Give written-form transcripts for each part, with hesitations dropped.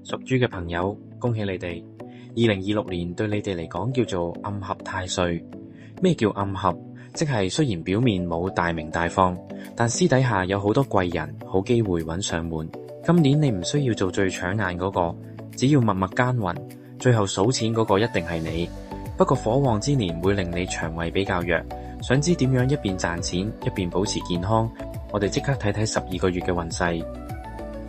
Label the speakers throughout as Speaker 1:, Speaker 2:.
Speaker 1: 屬豬嘅朋友，恭喜你哋！2026年對你哋嚟講叫做暗合太歲。咩叫暗合？即係雖然表面冇大名大放，但私底下有好多貴人，好機會揾上門。今年你唔需要做最搶眼嗰個，只要默默耕耘，最後數錢嗰個一定係你。不過火旺之年會令你腸胃比較弱，想知點樣一邊賺錢一邊保持健康？我哋即刻睇睇12個月嘅運勢。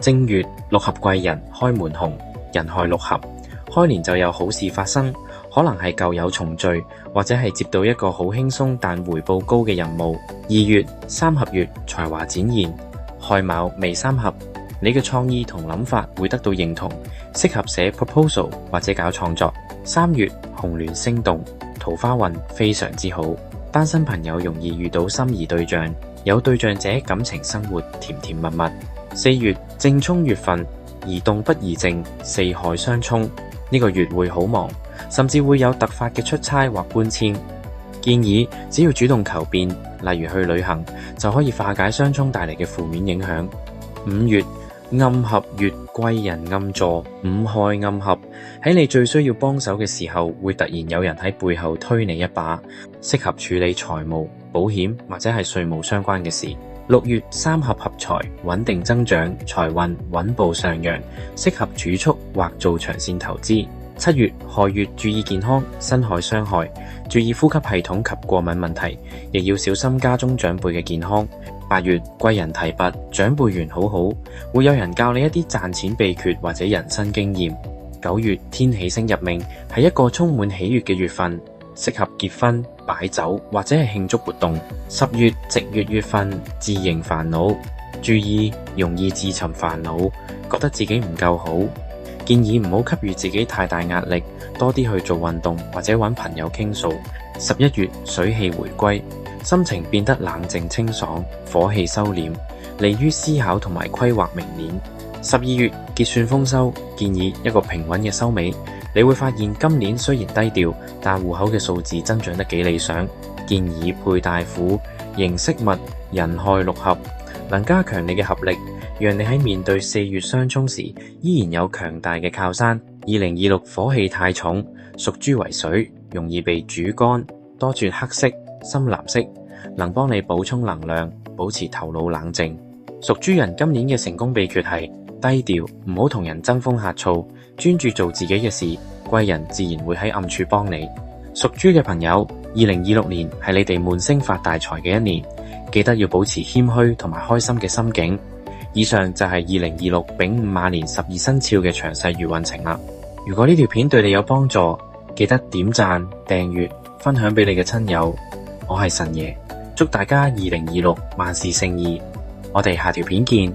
Speaker 1: 正月六合貴人開門紅，人亥六合，開年就有好事發生，可能係舊友重聚，或者係接到一個好輕鬆但回報高嘅任務。2月三合月，才華展現，亥卯未三合，你嘅創意同諗法會得到認同，適合寫 proposal 或者搞創作。3月紅鸞星動，桃花運非常之好，單身朋友容易遇到心儀對象，有對象者感情生活甜甜蜜蜜。4月正沖月份，宜動不宜靜，四害相沖，呢個月會好忙，甚至會有突發嘅出差或搬遷。建議只要主動求變，例如去旅行，就可以化解相沖帶嚟嘅負面影響。5月暗合月，貴人暗助，五害暗合，喺你最需要幫手嘅時候，會突然有人喺背後推你一把，適合處理財務、保險或者係稅務相關嘅事。6月三合合財，穩定增長，財運穩步上揚，適合儲蓄或做長線投資。7月亥月，注意健康，辛亥相害，注意呼吸系統及過敏問題，亦要小心家中長輩嘅健康。8月貴人提拔，長輩緣好好，會有人教你一啲賺錢秘訣或者人生經驗。9月天喜星入命，係一個充滿喜悅嘅月份，適合結婚、擺酒或者係慶祝活動。10月值月月份，自認煩惱，注意容易自尋煩惱，覺得自己唔夠好，建議唔好給予自己太大壓力，多啲去做運動或者揾朋友傾訴。11月水氣回歸，心情變得冷靜清爽，火氣收斂，利於思考同埋規劃明年。12月結算豐收，建議一個平穩嘅收尾。你會發現今年雖然低調，但戶口嘅數字增長得幾理想。建議佩戴虎、刑飾物、人亥六合，能加強你嘅合力，讓你喺面對4月相沖時依然有強大嘅靠山。2026火氣太重，屬豬為水，容易被主乾，多轉黑色、深藍色，能幫你補充能量，保持頭腦冷靜。屬豬人今年嘅成功秘訣係低調，唔好同人爭風呷醋，專注做自己嘅事，貴人自然會喺暗處幫你。屬豬嘅朋友，2026年係你哋滿星發大財嘅一年，記得要保持謙虛同埋開心嘅心境。以上就係2026丙午馬年12生肖嘅詳細月運程啦。如果呢條片對你有幫助，記得點讚、訂閱、分享俾你嘅親友。我係神爺，祝大家2026萬事勝意。我哋下條片見。